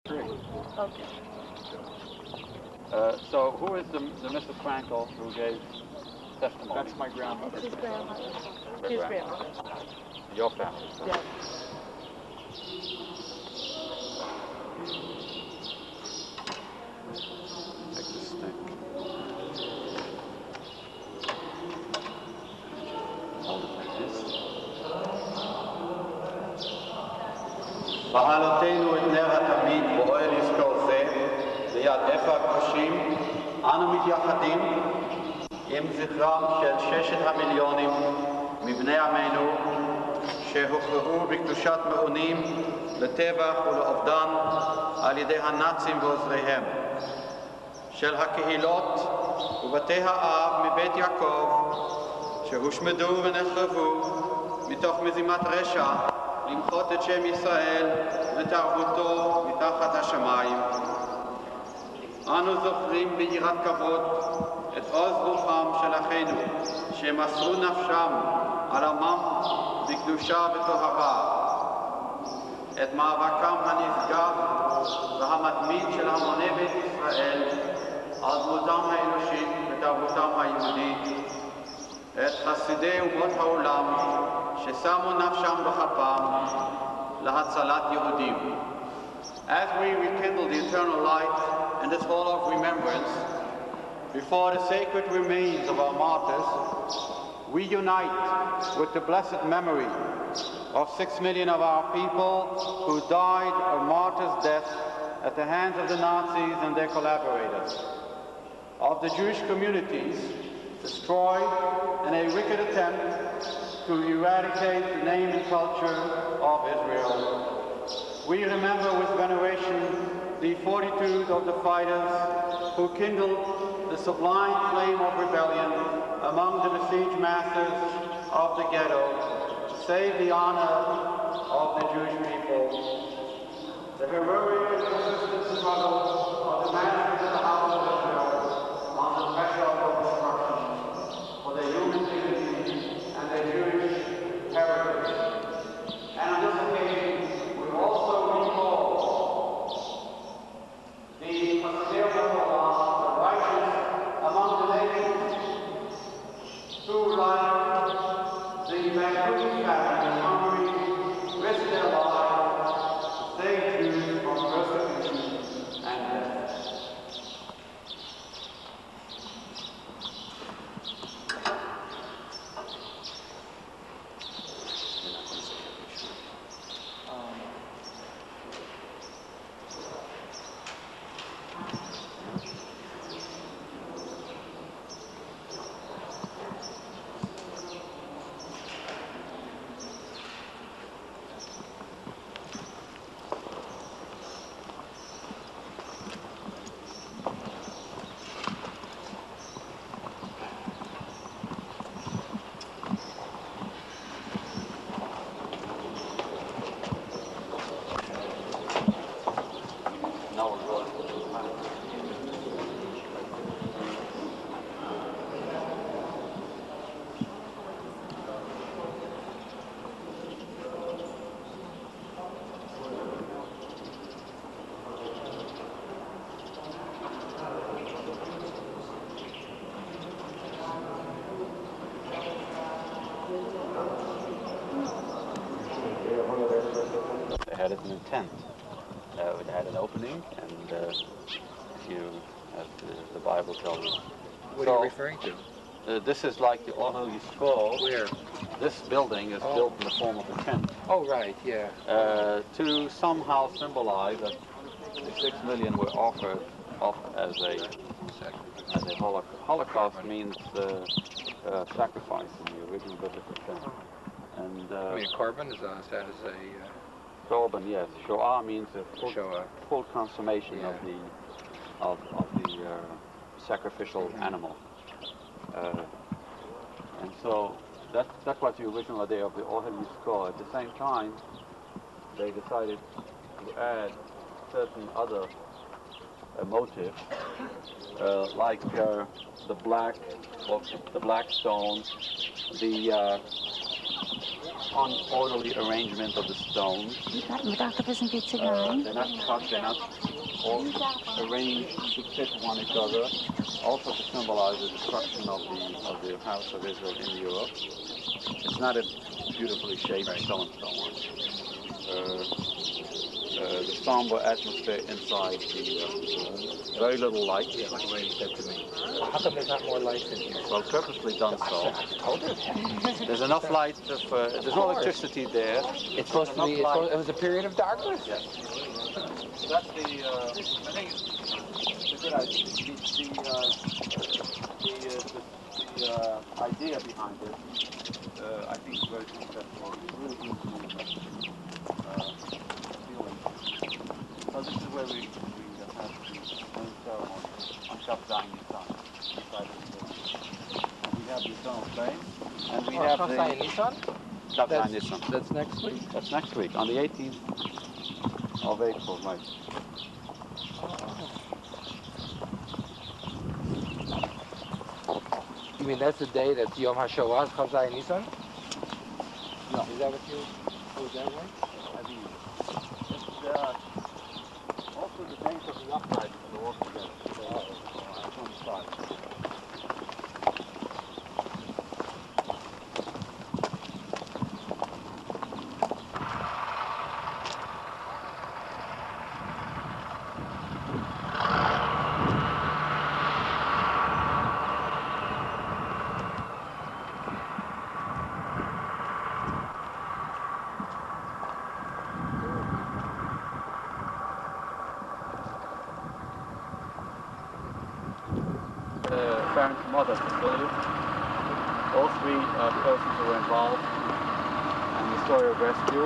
Great. Okay. So who is the Mrs. Frankel who gave testimony? That's my grandmother. It's his grandmother. Your His grandmother. grandmother. Your family. Yeah. Take the stick. Hold it like this. בהעלותינו את נר התמיד באוהל יזכור זה, ליד איפה הקדושים, אנו מתייחדים עם זכרם של 6 מיליונים מבני עמנו שהוכרעו בקדושת מעונים לטבח ולאובדן על ידי הנאצים ועוזריהם, של הקהילות ובתי האב מבית יעקב שהושמדו ונחרבו מתוך מזימת רשע למחות את שם ישראל ותרבותו מתחת השמיים. אנו זוכרים ביראת כבוד את עוז רוחם של אחינו שמסרו נפשם על עמם בקדושה וטהרה, את מאבקם הנשגב והמתמיד של המוני בית ישראל על דמותם האנושית ותרבותם היהודית, את חסידי אומות העולם ששמו נפשם בכפם להצלת יהודים. As we rekindle the eternal light in this hall of remembrance, before the sacred remains of our martyrs, we unite with the blessed memory of 6 million of our people who died a martyr's death at the hands of the Nazis and their collaborators, of the Jewish communities destroyed in a wicked attempt to eradicate the name and culture of Israel. We remember with veneration the fortitude of the fighters who kindled the sublime flame of rebellion among the besieged masses of the ghetto to save the honor of the Jewish people. The heroic and persistent struggle of the masters of the house of Israel on the threshold of destruction for their human dignity and their Jewish heritage. And on this occasion, we also recall the Chassidei of Allah, the righteous among the nations, who, like the Bankuti family in Hungary, risked their lives to save Jews from persecution and death. They had it in a tent. It had an opening, and if you, as the Bible tells us. What are you referring to? This is like the Ohel Yisrael. Where? This building is built in the form of a tent. Oh, right, yeah. To somehow symbolize that the 6 million were offered up as a Holocaust means sacrifice in the original biblical sense. And I mean, carbon is that as a... Korban, yes. Shoah means a full consummation Yeah. of the sacrificial animal. And so that was the original idea of the Ohel Yisrael. At the same time, they decided to add certain other motifs, like the black stone, the unorderly arrangement of the stones. We dachten op een witte lijn. They're not cut, they're not all arranged to fit one each other, also to symbolize the destruction of the house of Israel in Europe. It's not a beautifully shaped stone. The somber atmosphere inside the very little light. Yeah, like Ray said to me. How come there's not more lights in here? Well, purposely done so. I told her. There's enough light. There's no electricity there. It's supposed to be. It was a period of darkness. Yes. So that's the. I think it's a good idea. The idea behind it, I think, is very successful. It's really easy feeling. So this is where we have the main ceremony on Shabbat Nisan. We have the eternal flame, and we have the Nissan? Shabbat Nisan. That's next week. That's next week, on the 18th of April, right? You mean that's the day that Yom HaShoah comes out in Nissan? No. Is that what you? Was that right? I mean, it's also the days of the uprising that are all together. So, on the side. Parents and mother, Cecilia. All three persons who were involved in the story of rescue.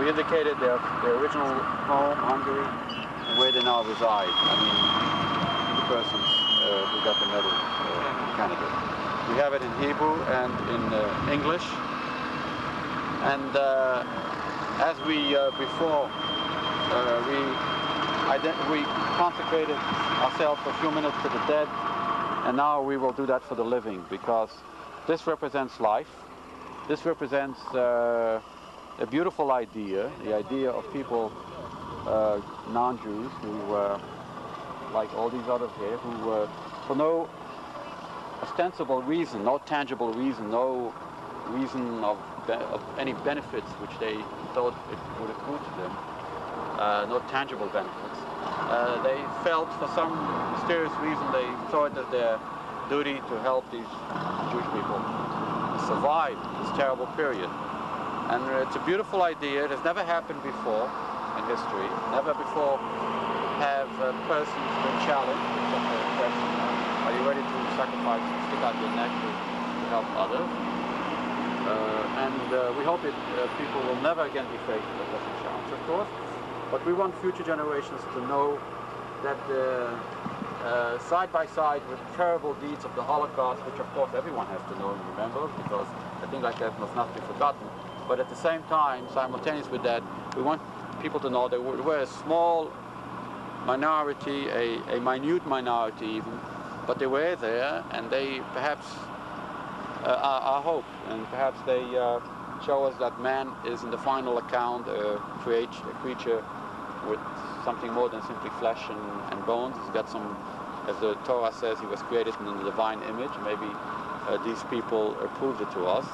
We indicated their original home, Hungary, and where they now reside. I mean, the persons who got the medal in Canada. We have it in Hebrew and in English. And as we before, we consecrated ourselves for a few minutes to the dead. And now we will do that for the living, because this represents life. This represents a beautiful idea, the idea of people, non-Jews, who, like all these others here, who, for no ostensible reason, no tangible reason, no reason of any benefits which they thought it would accrue to them, no tangible benefits. They felt, for some mysterious reason, they saw it as their duty to help these Jewish people survive this terrible period. And it's a beautiful idea. It has never happened before in history. Never before have persons been challenged with such a question. Are you ready to sacrifice, stick out your neck to help others? And we hope people will never again be faced with such a challenge, of course. But we want future generations to know that side by side with terrible deeds of the Holocaust, which of course everyone has to know and remember, because a thing like that must not be forgotten. But at the same time, simultaneous with that, we want people to know that we're a small minority, a minute minority even, but they were there, and they perhaps are hope, and perhaps they show us that man is in the final account a creature with something more than simply flesh and bones. He's got some, as the Torah says, he was created in the divine image. Maybe these people proved it to us,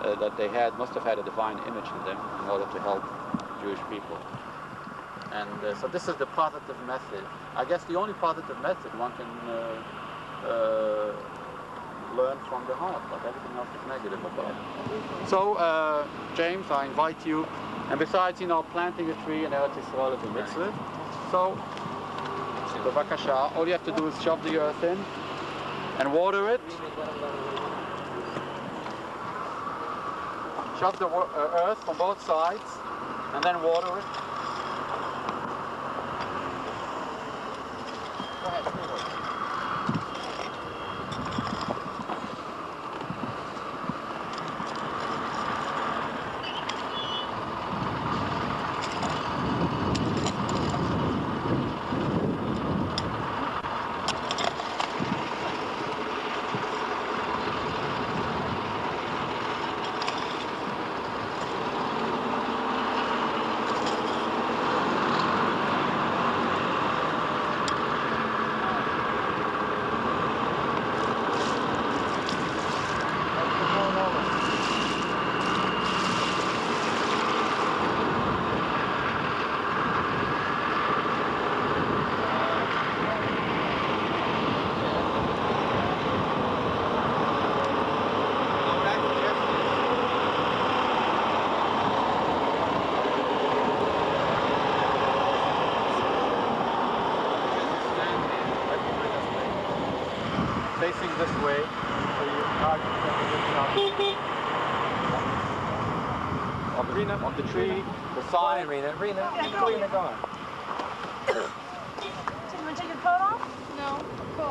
that they must have had a divine image in them in order to help Jewish people. And so this is the positive message. I guess the only positive message one can learn from the heart, but everything else is negative about it. So, James, I invite you, and besides, planting a tree in Eretz Yisrael is a mitzvah. So, b'vakasha, all you have to do is shove the earth in and water it. Shove the earth from both sides and then water it. Go ahead. facing this way, so you of the tree, the sign. Rena, Rena, go on. So you want to take your coat off? No. Cool.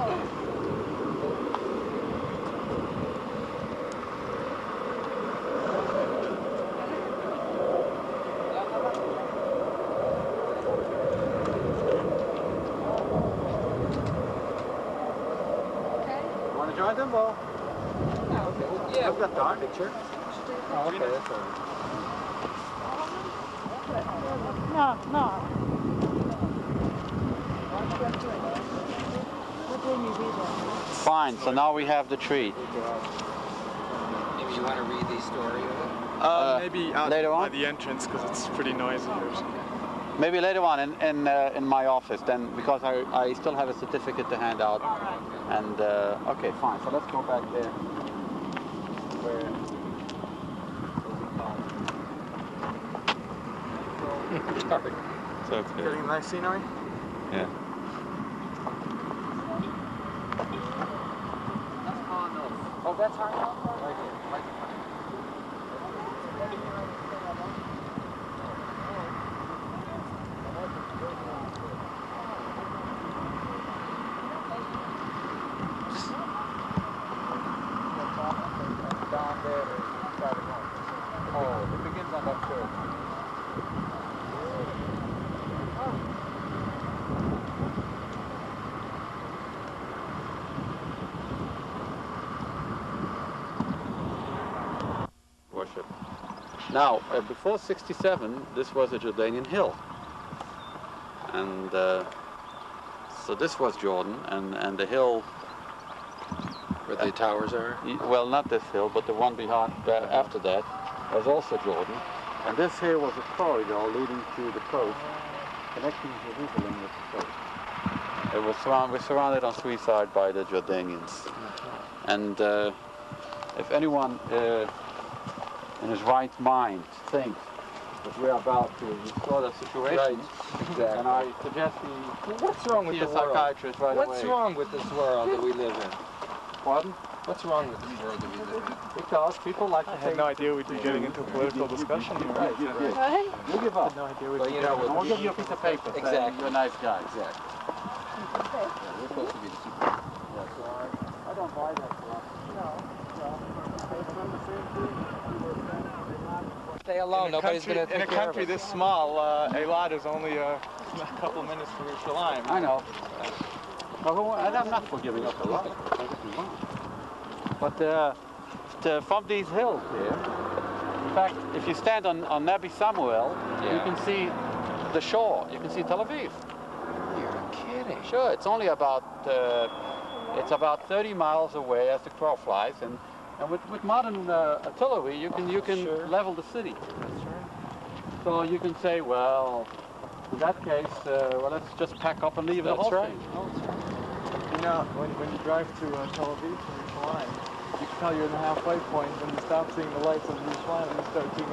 Want to join them or? Yeah, okay. Well, yeah, I've got time. Picture. Oh, okay, that's all right. No, no. Fine, so now we have the tree. Maybe you want to read the story of it? Maybe out later on? by the entrance because it's pretty noisy here. Maybe later on in my office then, because I still have a certificate to hand out. And okay, fine. So let's go back there. Sorry. So it's good. Getting nice scenery? Yeah. Oh, that's hard enough? Right here. Right here. Down there is try to go. Oh, it begins on that curve. Worship. Now, before 67, this was a Jordanian hill. And so this was Jordan, and the hill... Where the towers are? Well, not this hill, but the one behind after that was also Jordan. And this here was a corridor leading to the coast, connecting Jerusalem with the coast. It was we're surrounded on three sides by the Jordanians. And if anyone in his right mind thinks that we're about to restore the situation, Exactly. then I suggest What's wrong with see the a world? psychiatrist right away. What's wrong with this world that we live in? Pardon? What's wrong with this world that we live in? Because people like to I had no idea we'd be getting into a political discussion here. Right. You give I up. had no idea we'd Well, be you know, And we'll give you a piece of paper. saying Exactly. You're a nice guy. Exactly. We're supposed to be the super. I don't buy that stuff. Stay alone. Nobody's going to take in a care of country us. this small, Eilat is only a couple minutes from Yerushalayim. I know. And I'm not for giving up a lot. Don't get me wrong. But from these hills here, in fact, if you stand on Nabi Samuel, you can see the shore. You can see Tel Aviv. You're kidding. Sure, it's only about 30 miles away as the crow flies, and with modern artillery, you can Sure. level the city. That's right. So you can say, well, in that case, well, let's just pack up and leave the That's whole right. thing. You know, when you drive to Tel Aviv from Yerushalayim, you can tell you're in the halfway point when you stop seeing the lights of Yerushalayim and you start seeing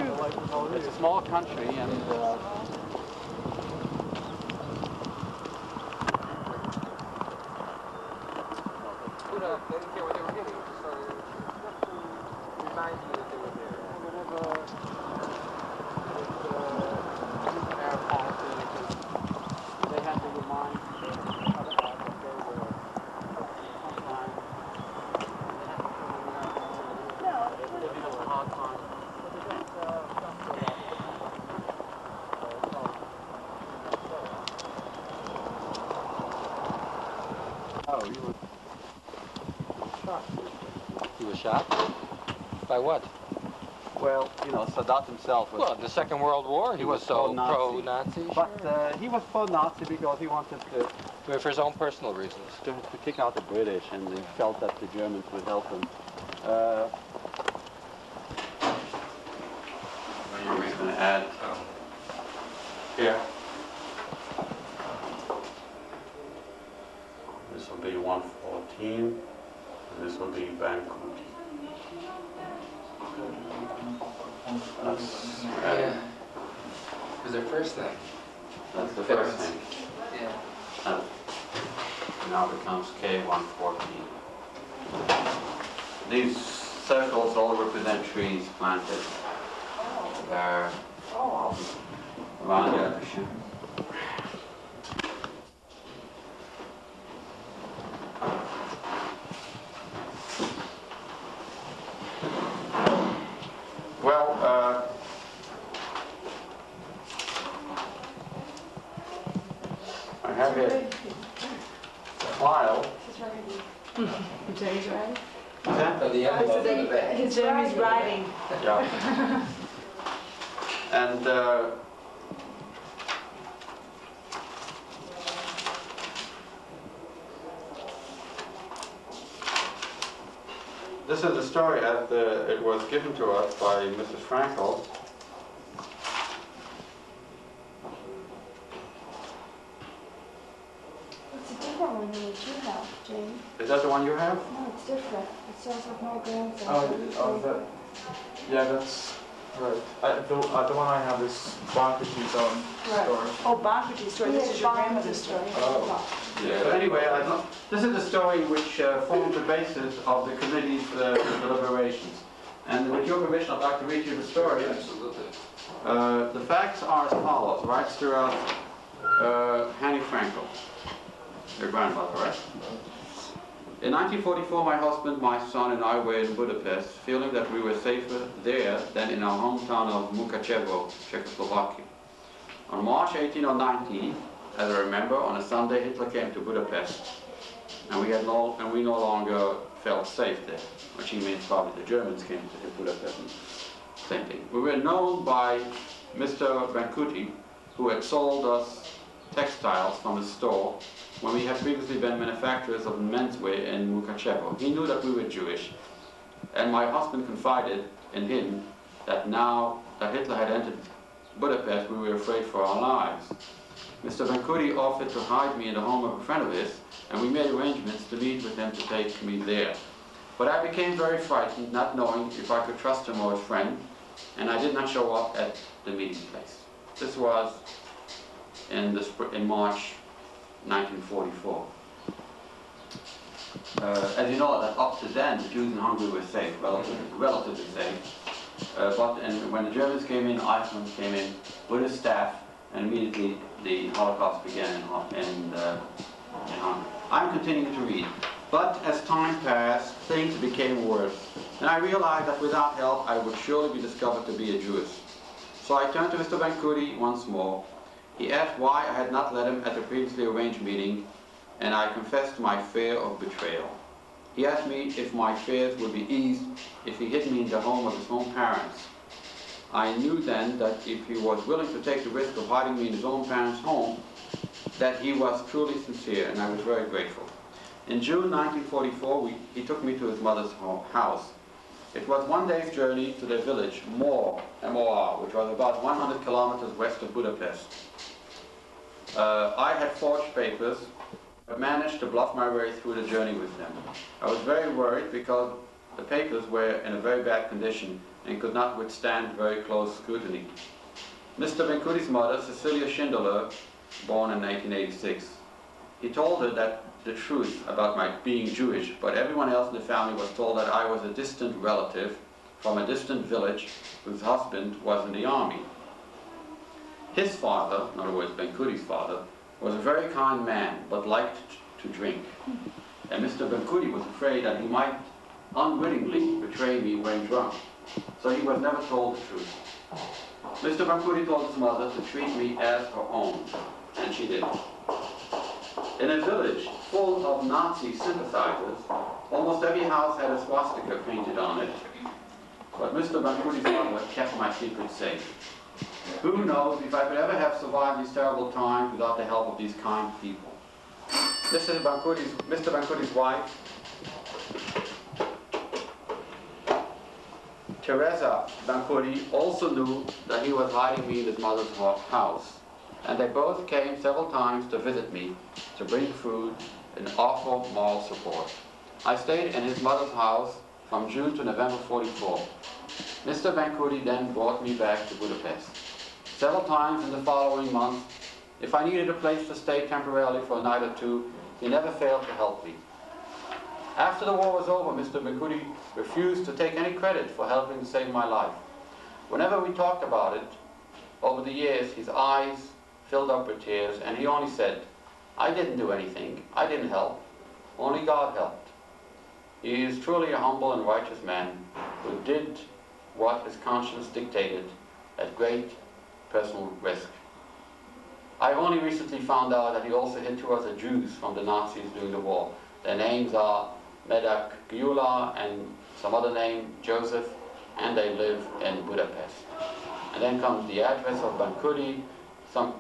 the lights of Tel Aviv. It's a small country, and They didn't care what they were getting. Just sort of remind you that they were there. whenever it's Arab policy, they had to remind other Arabs that they were sometimes living a hard time. Oh, he was shot. He was shot? By what? Well, you know, Saddam himself was... Well, the Second World War, he was so pro-Nazi. But he was pro-Nazi because he wanted to For his own personal reasons. kick out the British, and he felt that the Germans would help him. We're going to add here. This will be 114, and this will be Bankuti. That's Yeah. It was their first thing. That's the first thing. Yeah. And now becomes K114. These circles all represent trees planted there around the ocean. Well, I have here a file. Jerry's riding? Is that? Jeremy's riding. Yeah. And this is the story as it was given to us by Mrs. Frankel. It's a different one than what you have, Jane. Is that the one you have? No, it's different. It says with no grandson. Yeah, that's right. The one I have is Bankuti's own story. Oh, Bankuti's story. This is your grandmother's story. Oh. Yeah. So anyway, this is the story which formed the basis of the committee's deliberations. And with your permission, I'd like to read you the story. Absolutely. The facts are as follows. Writes throughout Hanny Frankel, your grandmother, right? In 1944, my husband, my son, and I were in Budapest, feeling that we were safer there than in our hometown of Mukachevo, Czechoslovakia. On March 18 or 19, as I remember, on a Sunday, Hitler came to Budapest, and we no longer felt safe there, which he means probably the Germans came to Budapest. Same thing. We were known by Mr. Bankuti, who had sold us textiles from his store when we had previously been manufacturers of menswear in Mukachevo. He knew that we were Jewish, and my husband confided in him that now that Hitler had entered Budapest, we were afraid for our lives. Mr. Bankuti offered to hide me in the home of a friend of his, and we made arrangements to meet with him to take me there. But I became very frightened, not knowing if I could trust him or a friend, and I did not show up at the meeting place. This was in March 1944. As you know, that up to then, the Jews in Hungary were safe, relatively safe. But when the Germans came in, Iceland came in with his staff, and immediately the Holocaust began in Hungary. I'm continuing to read. But as time passed, things became worse, and I realized that without help, I would surely be discovered to be a Jewess. So I turned to Mr. Bankuti once more. He asked why I had not led him at the previously arranged meeting, and I confessed my fear of betrayal. He asked me if my fears would be eased if he hid me in the home of his own parents. I knew then that if he was willing to take the risk of hiding me in his own parents' home, that he was truly sincere, and I was very grateful. In June 1944, he took me to his mother's house. It was one day's journey to their village, M-O-R, which was about 100 kilometers west of Budapest. I had forged papers, but managed to bluff my way through the journey with them. I was very worried because the papers were in a very bad condition and could not withstand very close scrutiny. Mr. Bankuti's mother, Cecilia Schindler, born in 1886, he told her that the truth about my being Jewish, but everyone else in the family was told that I was a distant relative from a distant village whose husband was in the army. His father, in other words Bankuti's father, was a very kind man, but liked to drink. And Mr. Bankuti was afraid that he might unwittingly betray me when drunk. So he was never told the truth. Mr. Bankuti told his mother to treat me as her own, and she did. In a village full of Nazi sympathizers, almost every house had a swastika painted on it, but Mr. Bankuti's mother kept my secret safe. Who knows if I could ever have survived these terrible times without the help of these kind people. This is Mr. Bankuti's wife, Teresa Bankuti, also knew that he was hiding me in his mother's house, and they both came several times to visit me, to bring food and offer moral support. I stayed in his mother's house from June to November 44. Mr. Bankuti then brought me back to Budapest. Several times in the following month, if I needed a place to stay temporarily for a night or two, he never failed to help me. After the war was over, Mr. Bankuti refused to take any credit for helping to save my life. Whenever we talked about it, over the years, his eyes filled up with tears, and he only said, "I didn't do anything, I didn't help, only God helped." He is truly a humble and righteous man who did what his conscience dictated at great personal risk. I only recently found out that he also hid 2 other Jews from the Nazis during the war. Their names are Medak Gyula and some other name, Joseph, and they live in Budapest. And then comes the address of Bankuti, some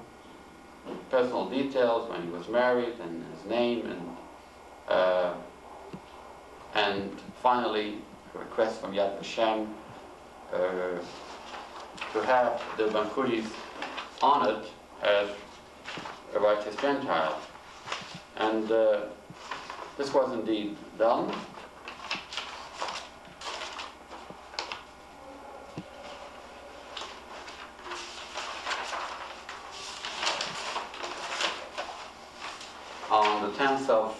personal details, when he was married, and his name, and finally a request from Yad Vashem to have the Bankutis honored as a righteous Gentile. And this was indeed done. On the 10th of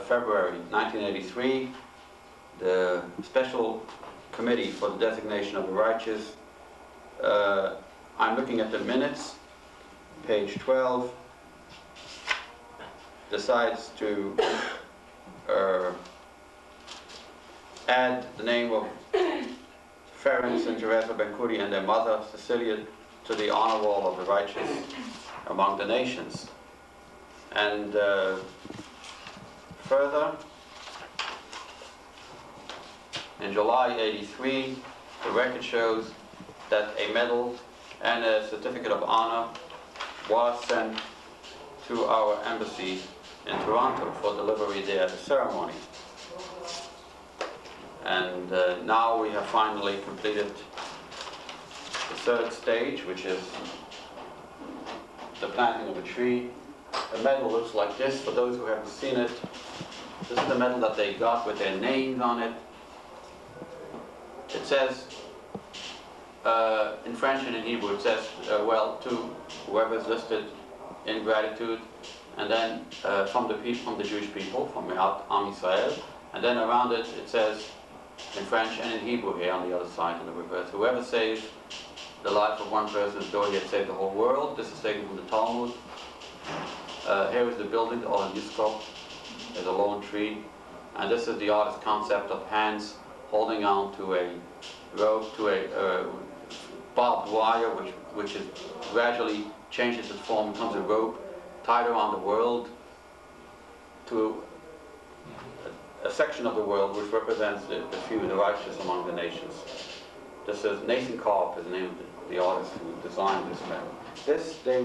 February 1983, the Special Committee for the Designation of the Righteous, I'm looking at the minutes, page 12, decides to add the name of Ferenc and Teresa Bankuti and their mother, Cecilia, to the honor roll of the righteous among the nations. And further, in July '83, the record shows that a medal and a certificate of honor was sent to our embassy in Toronto for delivery there at the ceremony. And now we have finally completed the 3rd stage, which is the planting of a tree. The medal looks like this, for those who haven't seen it. This is the medal that they got with their names on it. It says, in French and in Hebrew, it says, well, to whoever is listed in gratitude, and then from the Jewish people, from Am Israel, and then around it, it says, in French and in Hebrew here on the other side, in the reverse, whoever saves the life of one person as though he had saved the whole world. This is taken from the Talmud. Here is the building, the Ohel Yisrael. There's a lone tree. And this is the artist's concept of hands holding on to a rope, to a barbed wire, which is gradually changes its form, becomes a rope tied around the world to a section of the world which represents the few, the righteous among the nations. This is Nathan Karp, is the name of the artist who designed this medal. This they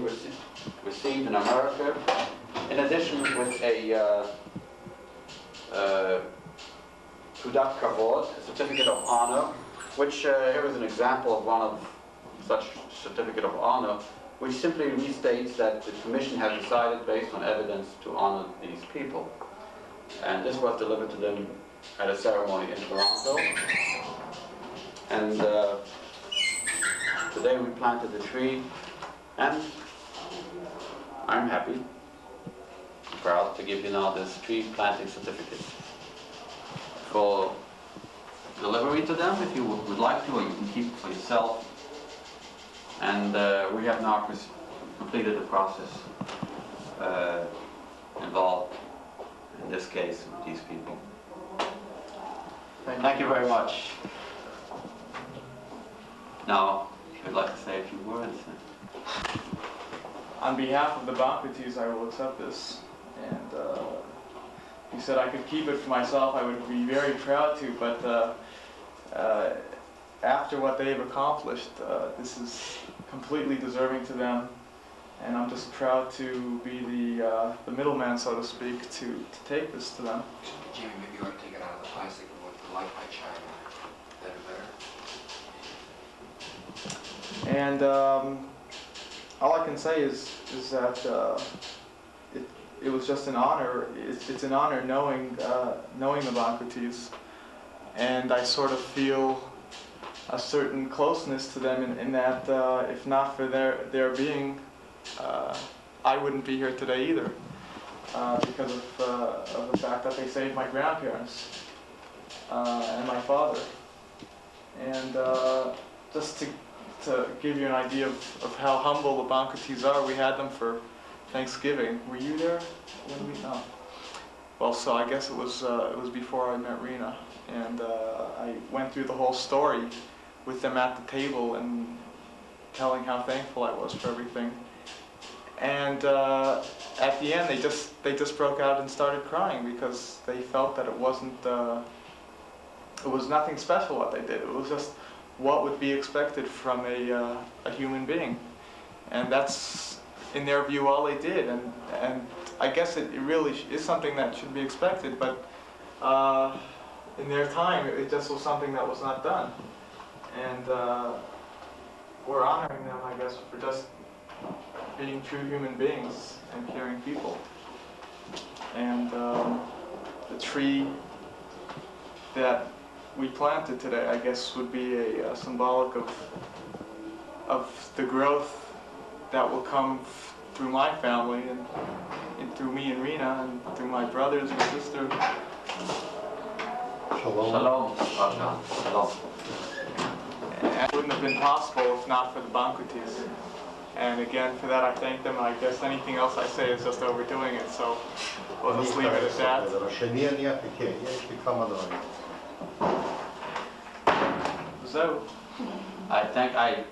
received in America, in addition with a Tudat Kavod, a certificate of honor, which here is an example of one of such certificate of honor, which simply restates that the Commission has decided, based on evidence, to honor these people. And this was delivered to them at a ceremony in Toronto. And today we planted the tree, and I'm happy, proud to give you now this tree planting certificate for delivery to them if you would like to, or you can keep it for yourself. And we have now completed the process involved in this case with these people. Thank you very much. Now, if you'd like to say a few words. On behalf of the Bankutis, I will accept this. And he said I could keep it for myself. I would be very proud to, but after what they've accomplished, this is completely deserving to them. And I'm just proud to be the middleman, so to speak, to take this to them. Jimmy, maybe you ought to take it out of the plastic and with the light by China. Better. And all I can say is that it was just an honor. It's an honor knowing the Bankutis, and I sort of feel a certain closeness to them in that if not for their being, I wouldn't be here today either. because of the fact that they saved my grandparents and my father. And just to give you an idea of how humble the Bankutis are, we had them for Thanksgiving. Were you there? When we? No. Well, so I guess it was before I met Rena, and I went through the whole story with them at the table and telling how thankful I was for everything. And at the end, they just broke out and started crying because they felt that it was nothing special what they did. It was just what would be expected from a human being, and that's, in their view, all they did. And I guess it really is something that should be expected, but in their time, it just was something that was not done. And we're honoring them, I guess, for just being true human beings and caring people. And the tree that we planted today, I guess, would be a symbolic of the growth that will come through my family and through me and Rena and through my brothers and sisters. Shalom. Shalom. And it wouldn't have been possible if not for the Bankutis. And again, for that I thank them. I guess anything else I say is just overdoing it, so we'll just leave it at that. So, I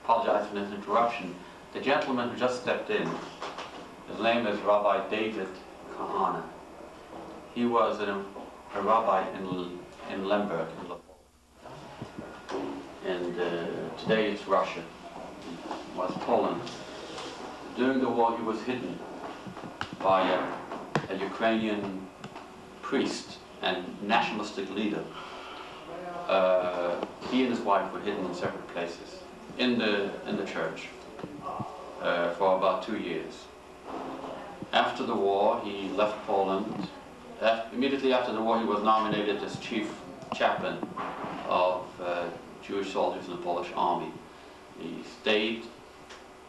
apologize for this interruption. The gentleman who just stepped in, his name is Rabbi David Kahana. He was a rabbi in Lemberg, and today it's Russia. It was Poland. During the war, he was hidden by a Ukrainian priest and nationalistic leader. He and his wife were hidden in separate places in the church for about 2 years. After the war, he left Poland. Immediately after the war, he was nominated as chief chaplain of Jewish soldiers in the Polish army. He stayed,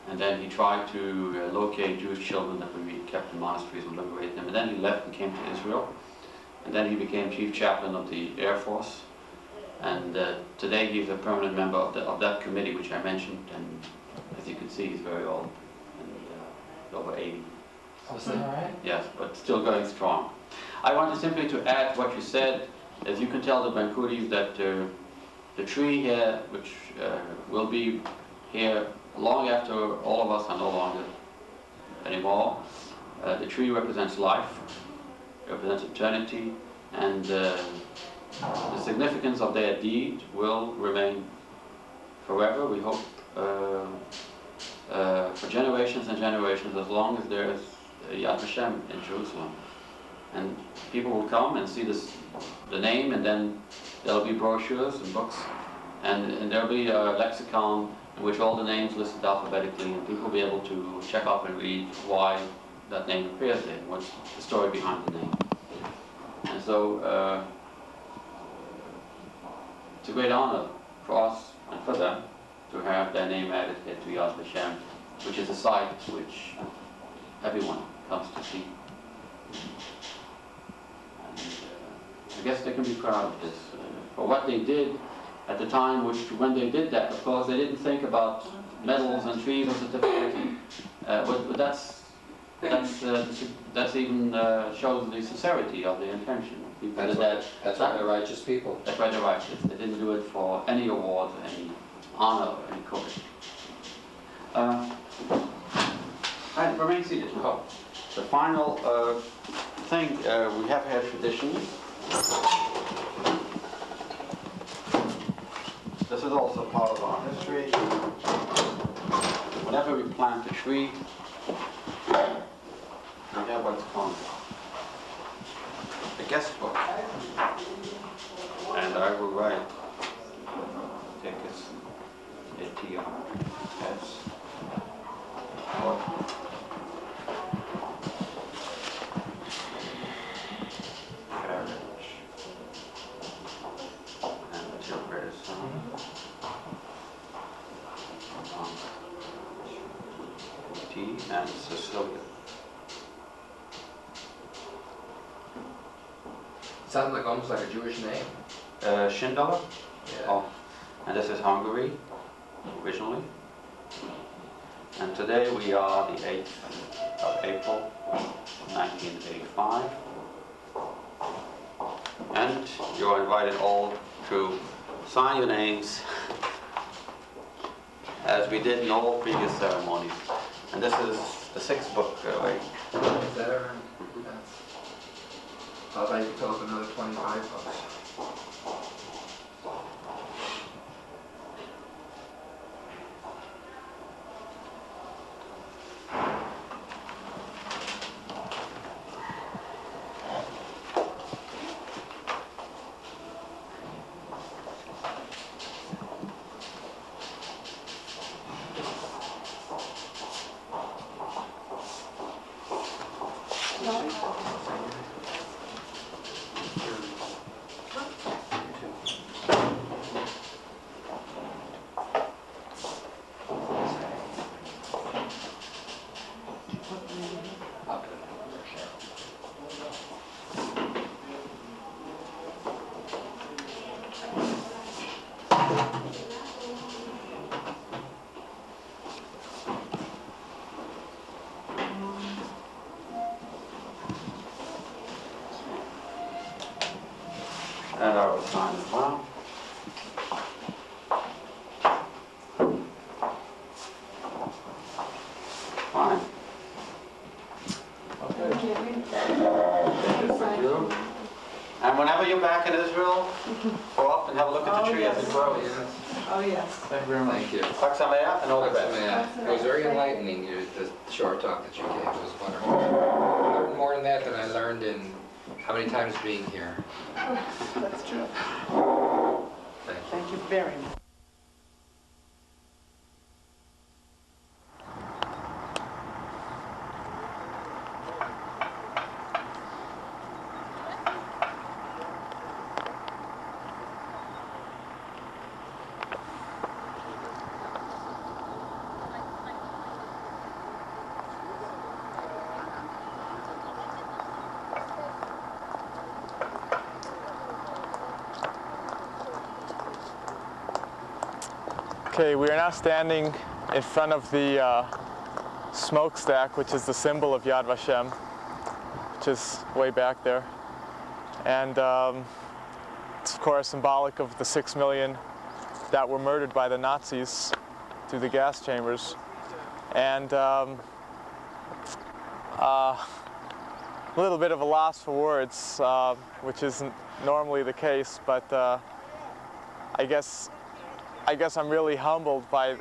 and then he tried to locate Jewish children that would be kept in monasteries and liberate them. And then he left and came to Israel. And then he became chief chaplain of the Air Force. And today he's a permanent member of that committee which I mentioned. And as you can see, he's very old, and over 80. Oh, is that all right? Yes, but still going strong. I wanted simply to add what you said. As you can tell the Bankutis that the tree here, which will be here long after all of us are no longer anymore, the tree represents life, represents eternity, and the significance of their deed will remain forever, we hope, for generations and generations, as long as there is Yad Vashem in Jerusalem. And people will come and see the name, and then there'll be brochures and books, and there'll be a lexicon in which all the names listed alphabetically, and people will be able to check up and read why that name appears there, what's the story behind the name. And so it's a great honor for us and for them to have their name added here to Yad Vashem, which is a site which everyone comes to see. And I guess they can be proud of this. For what they did at the time, when they did that, of course, they didn't think about medals and trees or certificates. But that's even shows the sincerity of the intention. That's why they're righteous people. That's why they're righteous. They didn't do it for any award, any honor, or any credit. And remain seated. Oh, the final thing, we have had tradition. This is also part of our history. Whenever we plant a tree, we have what's called a guest book. And I will write, take this, A-T-R-S, carriage, and the children is T and Cecilia. sounds like almost like a Jewish name. Schindler. Yeah. Oh, and this is Hungary, originally. And today we are the 8th of April, 1985. And you're invited all to sign your names as we did in all previous ceremonies. And this is the 6th book, right? Is that ever? I'd like to close another 25 books. And I will sign as well. Fine. And whenever you're back in Israel, go up and have a look at the tree as it grows. Oh, yes. Thank you very much. Thank you. Chag Sameach and all the best. It was very enlightening, the short talk that you gave. It was wonderful. I learned more in that than I learned in how many times being here. That's true. Thank you. Thank you very much. Okay, we are now standing in front of the smokestack, which is the symbol of Yad Vashem, which is way back there. And it's of course symbolic of the 6 million that were murdered by the Nazis through the gas chambers. And a little bit of a loss for words, which isn't normally the case, but I guess I'm really humbled by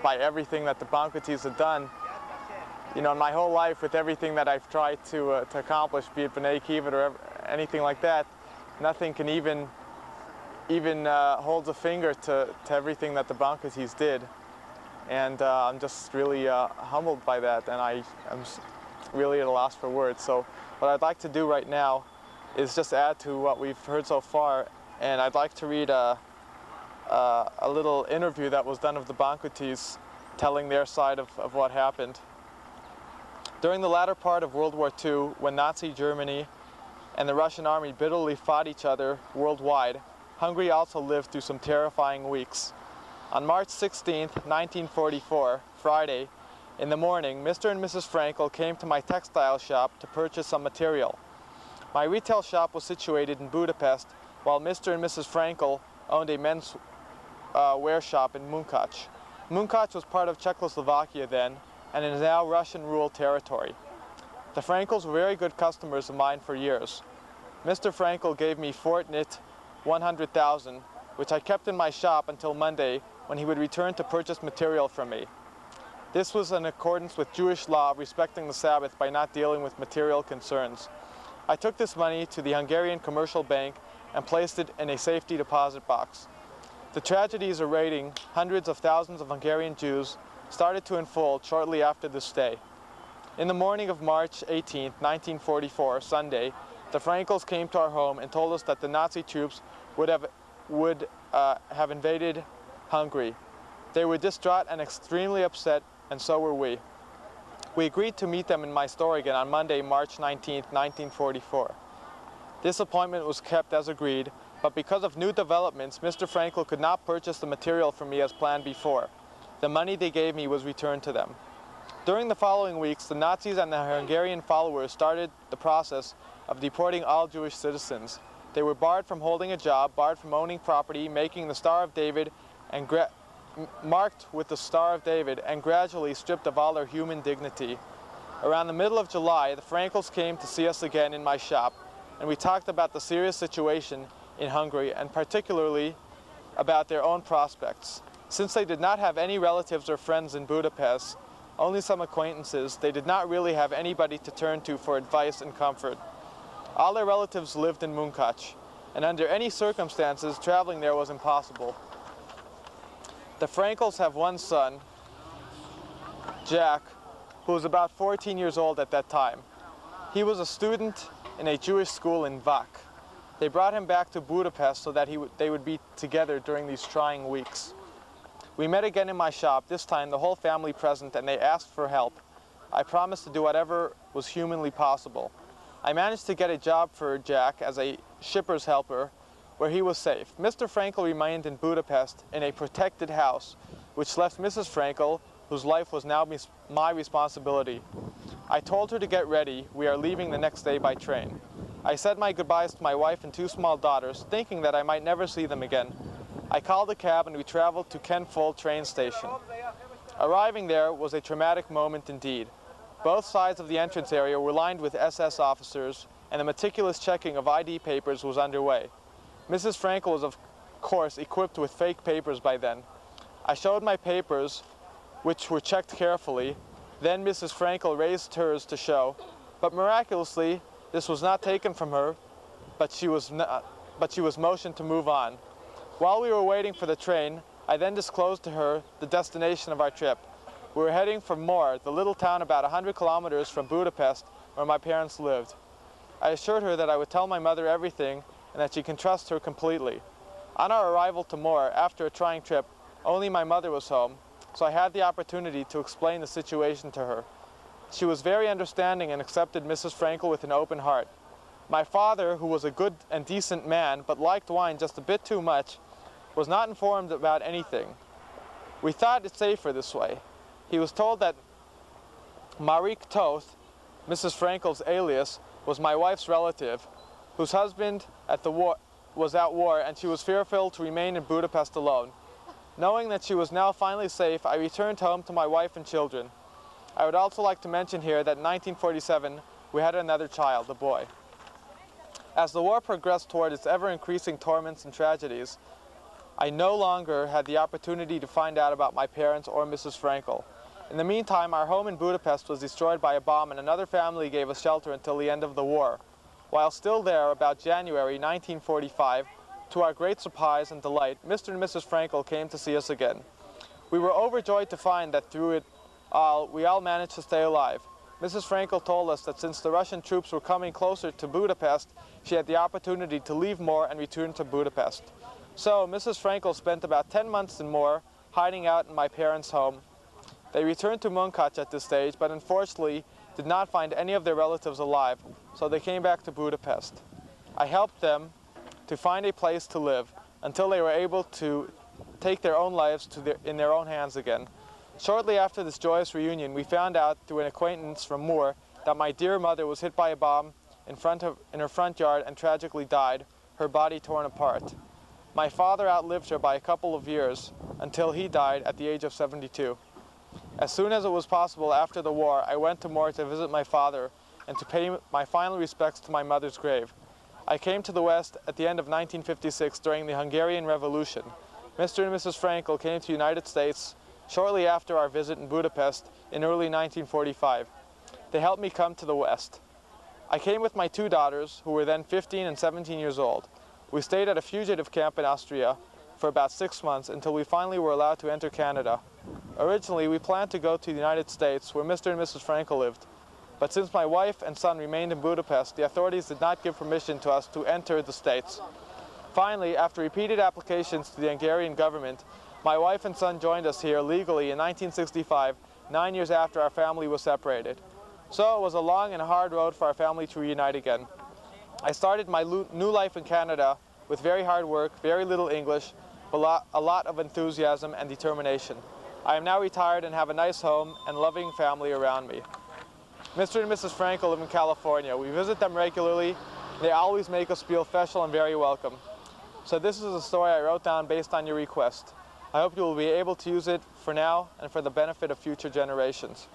everything that the Bankutis have done. You know, in my whole life, with everything that I've tried to accomplish, be it B'nai Kivat or anything like that, nothing can even hold a finger to everything that the Bankutis did. And I'm just really humbled by that, and I'm really at a loss for words. So what I'd like to do right now is just add to what we've heard so far, and I'd like to read a little interview that was done of the Bankutis telling their side of what happened. During the latter part of World War II, when Nazi Germany and the Russian army bitterly fought each other worldwide, Hungary also lived through some terrifying weeks. On March 16th, 1944, Friday, in the morning, Mr. and Mrs. Frankel came to my textile shop to purchase some material. My retail shop was situated in Budapest, while Mr. and Mrs. Frankel owned a men's wear shop in Munkac. Munkac was part of Czechoslovakia then, and is now Russian-ruled territory. The Frankels were very good customers of mine for years. Mr. Frankel gave me fortnit 100,000, which I kept in my shop until Monday, when he would return to purchase material from me. This was in accordance with Jewish law respecting the Sabbath by not dealing with material concerns. I took this money to the Hungarian Commercial Bank and placed it in a safety deposit box. The tragedies awaiting hundreds of thousands of Hungarian Jews started to unfold shortly after this day. In the morning of March 18, 1944, Sunday, the Frankels came to our home and told us that the Nazi troops would have invaded Hungary. They were distraught and extremely upset, and so were we. We agreed to meet them in my store again on Monday, March 19, 1944. This appointment was kept as agreed, but because of new developments, Mr. Frankel could not purchase the material from me as planned before. The money they gave me was returned to them. During the following weeks, the Nazis and the Hungarian followers started the process of deporting all Jewish citizens. They were barred from holding a job, barred from owning property, making the Star of David and marked with the Star of David, and gradually stripped of all their human dignity. Around the middle of July, the Frankels came to see us again in my shop, and we talked about the serious situation in Hungary, and particularly about their own prospects. Since they did not have any relatives or friends in Budapest, only some acquaintances, they did not really have anybody to turn to for advice and comfort. All their relatives lived in Munkacs, and under any circumstances, traveling there was impossible. The Frankels have one son, Jack, who was about 14 years old at that time. He was a student in a Jewish school in Vak. They brought him back to Budapest so that they would be together during these trying weeks. We met again in my shop, this time the whole family present, and they asked for help. I promised to do whatever was humanly possible. I managed to get a job for Jack as a shipper's helper, where he was safe. Mr. Frankel remained in Budapest in a protected house, which left Mrs. Frankel, whose life was now my responsibility. I told her to get ready. We are leaving the next day by train. I said my goodbyes to my wife and two small daughters, thinking that I might never see them again. I called a cab and we traveled to Kenfold train station. Arriving there was a traumatic moment indeed. Both sides of the entrance area were lined with SS officers, and a meticulous checking of ID papers was underway. Mrs. Frankel was, of course, equipped with fake papers by then. I showed my papers, which were checked carefully. Then Mrs. Frankel raised hers to show, but miraculously, this was not taken from her, but she was motioned to move on. While we were waiting for the train, I then disclosed to her the destination of our trip. We were heading for Mor, the little town about 100 kilometers from Budapest, where my parents lived. I assured her that I would tell my mother everything and that she can trust her completely. On our arrival to Mor, after a trying trip, only my mother was home, so I had the opportunity to explain the situation to her. She was very understanding and accepted Mrs. Frankel with an open heart. My father, who was a good and decent man, but liked wine just a bit too much, was not informed about anything. We thought it safer this way. He was told that Marik Toth, Mrs. Frankel's alias, was my wife's relative, whose husband was at war, and she was fearful to remain in Budapest alone. Knowing that she was now finally safe, I returned home to my wife and children. I would also like to mention here that in 1947, we had another child, a boy. As the war progressed toward its ever-increasing torments and tragedies, I no longer had the opportunity to find out about my parents or Mrs. Frankel. In the meantime, our home in Budapest was destroyed by a bomb, and another family gave us shelter until the end of the war. While still there, about January 1945, to our great surprise and delight, Mr. and Mrs. Frankel came to see us again. We were overjoyed to find that through it all, we all managed to stay alive. Mrs. Frankel told us that since the Russian troops were coming closer to Budapest, she had the opportunity to leave Mor and return to Budapest. So Mrs. Frankel spent about 10 months in Mor, hiding out in my parents' home. They returned to Munkacs at this stage, but unfortunately did not find any of their relatives alive, so they came back to Budapest. I helped them to find a place to live until they were able to take their own lives in their own hands again. Shortly after this joyous reunion, we found out through an acquaintance from Mor that my dear mother was hit by a bomb in her front yard and tragically died, her body torn apart. My father outlived her by a couple of years until he died at the age of 72. As soon as it was possible after the war, I went to Mor to visit my father and to pay my final respects to my mother's grave. I came to the West at the end of 1956 during the Hungarian Revolution. Mr. and Mrs. Frankel came to the United States shortly after our visit in Budapest in early 1945. They helped me come to the West. I came with my two daughters, who were then 15 and 17 years old. We stayed at a fugitive camp in Austria for about 6 months until we finally were allowed to enter Canada. Originally, we planned to go to the United States, where Mr. and Mrs. Frankel lived. But since my wife and son remained in Budapest, the authorities did not give permission to us to enter the States. Finally, after repeated applications to the Hungarian government, my wife and son joined us here legally in 1965, 9 years after our family was separated. So it was a long and hard road for our family to reunite again. I started my new life in Canada with very hard work, very little English, but a lot of enthusiasm and determination. I am now retired and have a nice home and loving family around me. Mr. and Mrs. Frankel live in California. We visit them regularly. They always make us feel special and very welcome. So this is a story I wrote down based on your request. I hope you will be able to use it for now and for the benefit of future generations.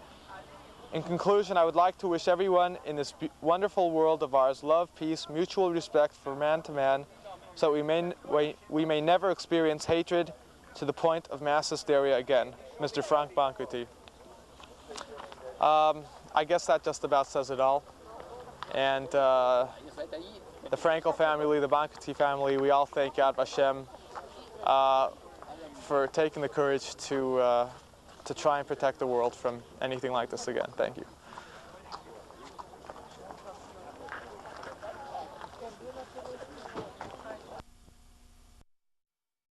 In conclusion, I would like to wish everyone in this wonderful world of ours love, peace, mutual respect for man to man, so we may never experience hatred to the point of mass hysteria again. Mr. Frank Bankuti. I guess that just about says it all. And the Frankel family, the Bankuti family, we all thank God Vashem for taking the courage to try and protect the world from anything like this again. Thank you.